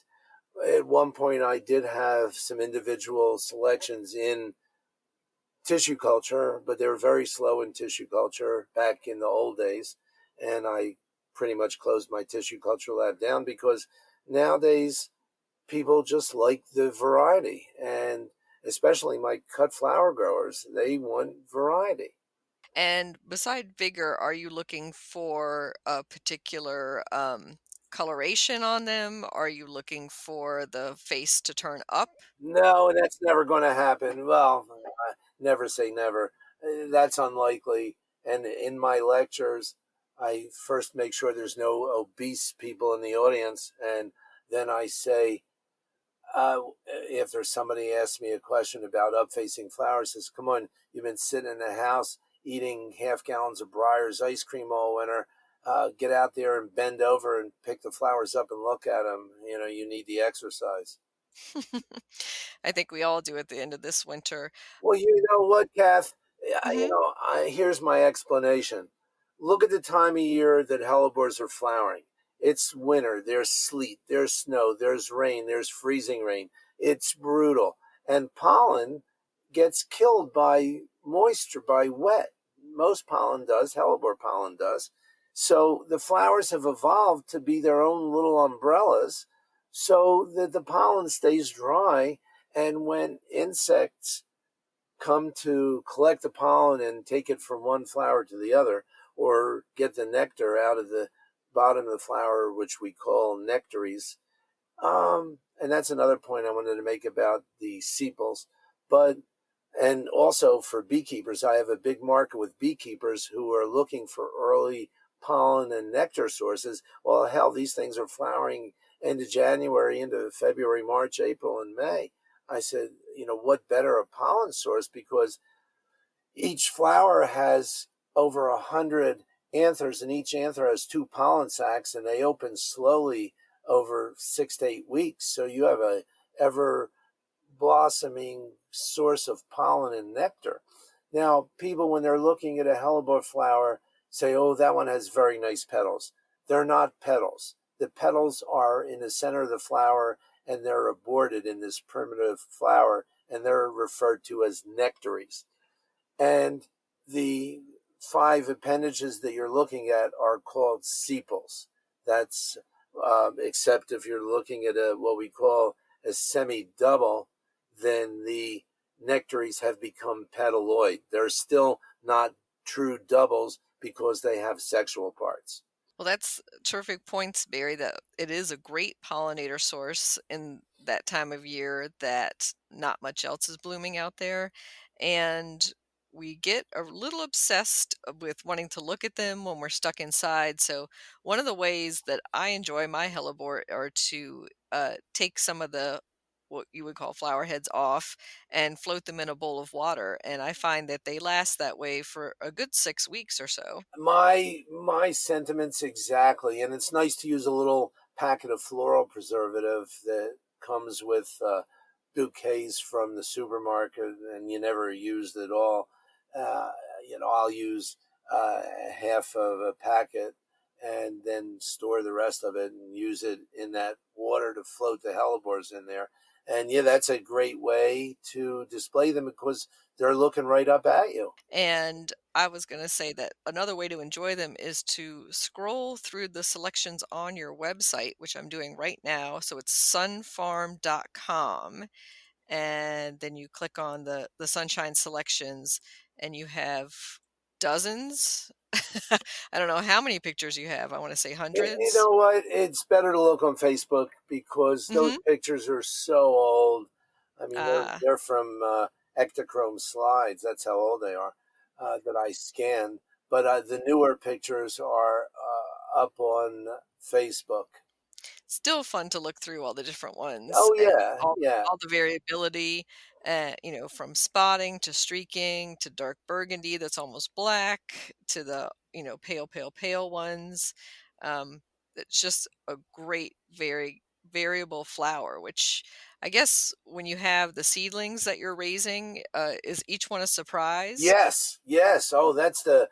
at one point, I did have some individual selections in tissue culture, but they were very slow in tissue culture back in the old days. And I pretty much closed my tissue culture lab down because nowadays people just like the variety. And especially my cut flower growers, they want variety. And beside vigor, are you looking for a particular coloration on them? Are you looking for the face to turn up? No, that's never going to happen. Well, never say never. That's unlikely. And in my lectures, I first make sure there's no obese people in the audience, and then I say, if there's somebody asks me a question about up-facing flowers, says, "Come on, you've been sitting in the house eating half gallons of Breyer's ice cream all winter. get out there and bend over and pick the flowers up and look at them. You need the exercise. I think we all do at the end of this winter. Well, you know what, Kath? Yeah, Mhm. here's my explanation. Look at the time of year that hellebores are flowering. It's winter. There's sleet. There's snow. There's rain. There's freezing rain. It's brutal. And pollen gets killed by moisture, by wet. Most pollen does. Hellebore pollen does. So the flowers have evolved to be their own little umbrellas so that the pollen stays dry. And when insects come to collect the pollen and take it from one flower to the other, or get the nectar out of the bottom of the flower, which we call nectaries. And that's another point I wanted to make about the sepals. But and also for beekeepers, I have a big market with beekeepers who are looking for early pollen and nectar sources. Well, hell, these things are flowering into January, into February, March, April, and May. I said, what better a pollen source? Because each flower has over 100 anthers, and each anther has two pollen sacs, and they open slowly over 6 to 8 weeks. So you have a ever blossoming source of pollen and nectar. Now, people, when they're looking at a hellebore flower, say, oh, that one has very nice petals. They're not petals. The petals are in the center of the flower, and they're aborted in this primitive flower, and they're referred to as nectaries. And the five appendages that you're looking at are called sepals. That's except if you're looking at what we call a semi-double, then the nectaries have become petaloid. They're still not true doubles because they have sexual parts. Well, that's terrific points, Barry, that it is a great pollinator source in that time of year that not much else is blooming out there. And we get a little obsessed with wanting to look at them when we're stuck inside. So, one of the ways that I enjoy my hellebore are to take some of the what you would call flower heads off and float them in a bowl of water. And I find that they last that way for a good 6 weeks or so. My sentiments exactly, and it's nice to use a little packet of floral preservative that comes with bouquets from the supermarket, and you never used it all. Uh, I'll use half of a packet and then store the rest of it and use it in that water to float the hellebores in there. And yeah, that's a great way to display them because they're looking right up at you. And I was gonna say that another way to enjoy them is to scroll through the selections on your website, which I'm doing right now. So it's sunfarm.com, and then you click on the sunshine selections, and you have dozens. I don't know how many pictures you have. I want to say You hundreds. know what? It's better to look on Facebook because those Mhm. pictures are so old. I mean, Ah, they're from Ektachrome slides. That's how old they are that I scanned. But the newer pictures are up on Facebook. still fun to look through all the different ones Oh and yeah, yeah. all the variability, from spotting to streaking to dark burgundy that's almost black to the, pale, pale, pale ones. Um, it's just a great, very variable flower, which I guess when you have the seedlings that you're raising, is each one a surprise? Yes, yes. Oh, that's the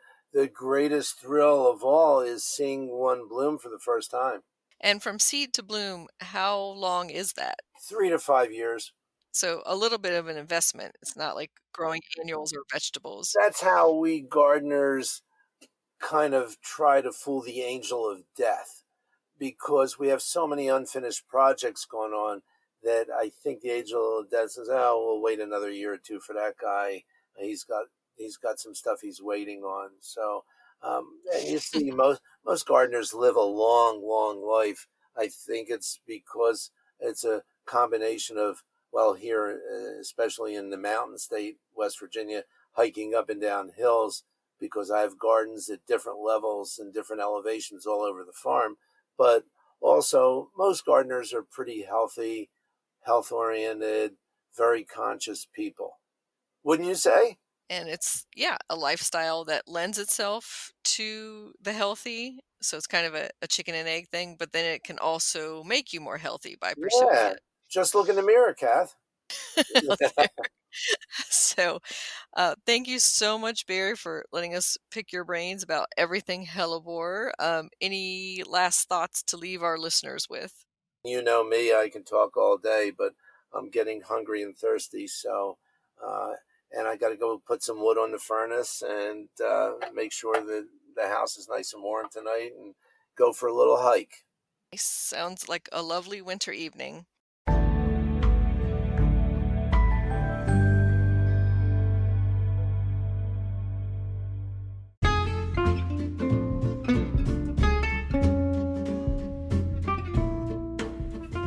greatest thrill of all is seeing one bloom for the first time. And from seed to bloom, how long is that? 3 to 5 years. So a little bit of an investment. It's not like growing annuals or vegetables. That's how we gardeners kind of try to fool the angel of death because we have so many unfinished projects going on that I think the angel of death says, "Oh, we'll wait another year or two for that guy. He's got he's got some stuff he's waiting on." So, and you see, most gardeners live a long, long life. I think it's because it's a combination of well, here, especially in the mountain state, West Virginia, hiking up and down hills because I have gardens at different levels and different elevations all over the farm. But also, most gardeners are pretty healthy, health oriented, very conscious people. Wouldn't you say? And it's, yeah, a lifestyle that lends itself to the healthy. So it's kind of a chicken and egg thing, but then it can also make you more healthy by pursuing Yeah. it. Just look in the mirror, Kath. Out there. So, thank you so much, Barry, for letting us pick your brains about everything Hellebore. Any last thoughts to leave our listeners with? You know me, I can talk all day, but I'm getting hungry and thirsty. So, uh, and I got to go put some wood on the furnace and make sure that the house is nice and warm tonight and go for a little hike. Sounds like a lovely winter evening.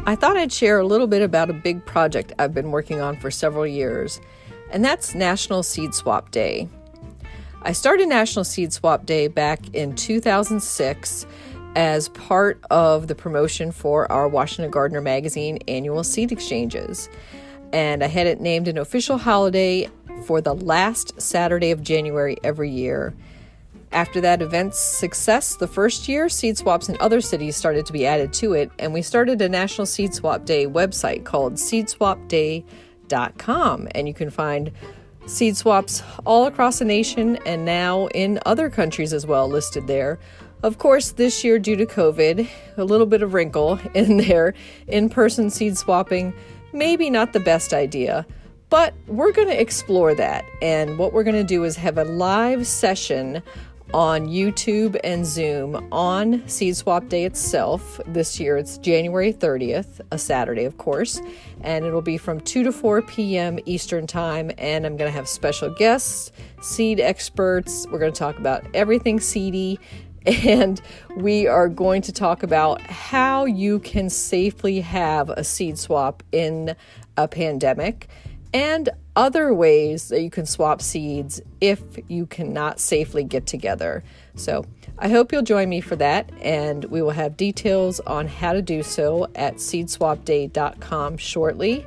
I thought I'd share a little bit about a big project I've been working on for several years, and that's National Seed Swap Day. I started National Seed Swap Day back in 2006 as part of the promotion for our Washington Gardener Magazine annual seed exchanges. And I had it named an official holiday for the last Saturday of January every year. After that event's success the first year, seed swaps in other cities started to be added to it, and we started a National Seed Swap Day website called seedswapday.com, and you can find seed swaps all across the nation and now in other countries as well listed there. Of course, this year due to COVID, a little bit of wrinkle in there, in-person seed swapping, maybe not the best idea, but we're going to explore that. And what we're going to do is have a live session on YouTube and Zoom on Seed Swap Day itself. This year it's January 30th, a Saturday, of course, and it'll be from 2 to 4 p.m. Eastern Time, and I'm going to have special guests, seed experts. We're going to talk about everything seedy, and we are going to talk about how you can safely have a seed swap in a pandemic, and other ways that you can swap seeds if you cannot safely get together. So I hope you'll join me for that, and we will have details on how to do so at seedswapday.com shortly.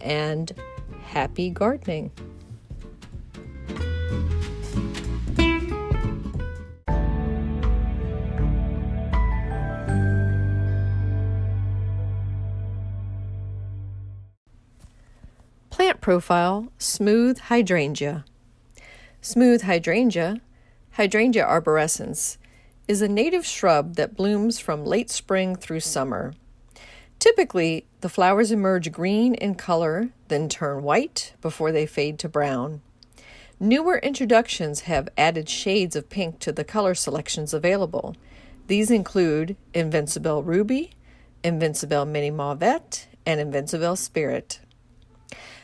And happy gardening. Plant profile, Smooth Hydrangea. Smooth Hydrangea, Hydrangea arborescens, is a native shrub that blooms from late spring through summer. Typically, the flowers emerge green in color, then turn white before they fade to brown. Newer introductions have added shades of pink to the color selections available. These include Invincible Ruby, Invincible Mini Mauvette, and Invincible Spirit.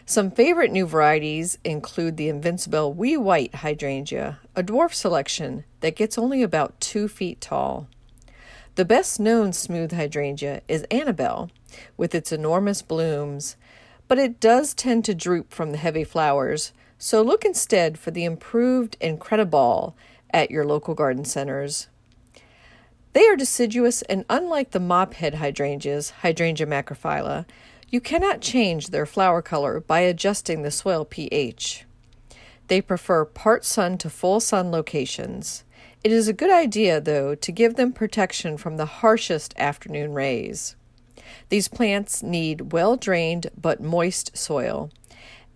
Some favorite new varieties include the Invincible Wee White Hydrangea, a dwarf selection that gets only about 2 feet tall. The best known smooth hydrangea is Annabelle, with its enormous blooms, but it does tend to droop from the heavy flowers, so look instead for the improved Incrediball at your local garden centers. They are deciduous, and unlike the mophead hydrangeas, Hydrangea macrophylla, you cannot change their flower color by adjusting the soil pH. They prefer part sun to full sun locations. It is a good idea, though, to give them protection from the harshest afternoon rays. These plants need well-drained but moist soil.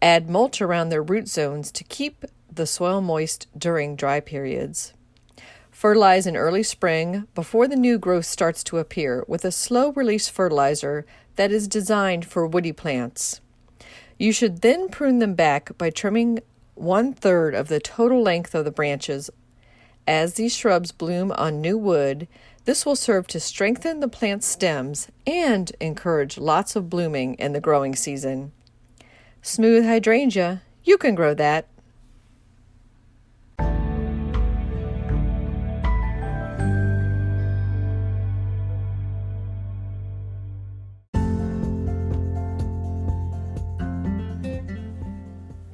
Add mulch around their root zones to keep the soil moist during dry periods. Fertilize in early spring before the new growth starts to appear with a slow-release fertilizer that is designed for woody plants. You should then prune them back by trimming 1/3 of the total length of the branches. As these shrubs bloom on new wood, this will serve to strengthen the plant's stems and encourage lots of blooming in the growing season. Smooth hydrangea, you can grow that.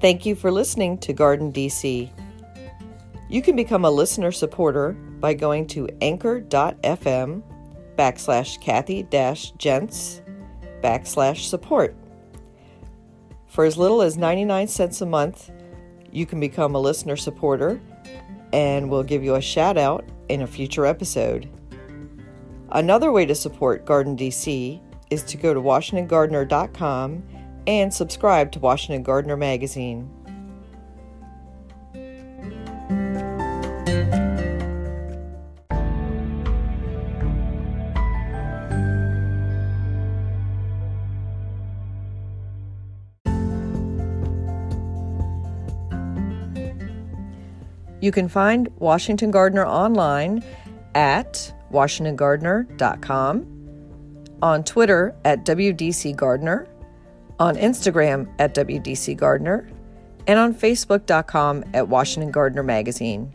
Thank you for listening to Garden DC. You can become a listener supporter by going to anchor.fm/Kathy-Gents/support. For as little as 99 cents a month, you can become a listener supporter, and we'll give you a shout out in a future episode. Another way to support Garden DC is to go to WashingtonGardener.com and subscribe to Washington Gardener magazine. You can find Washington Gardener online at WashingtonGardener.com, on Twitter at WDC Gardener, on Instagram at WDC Gardener, and on Facebook.com at Washington Gardener Magazine.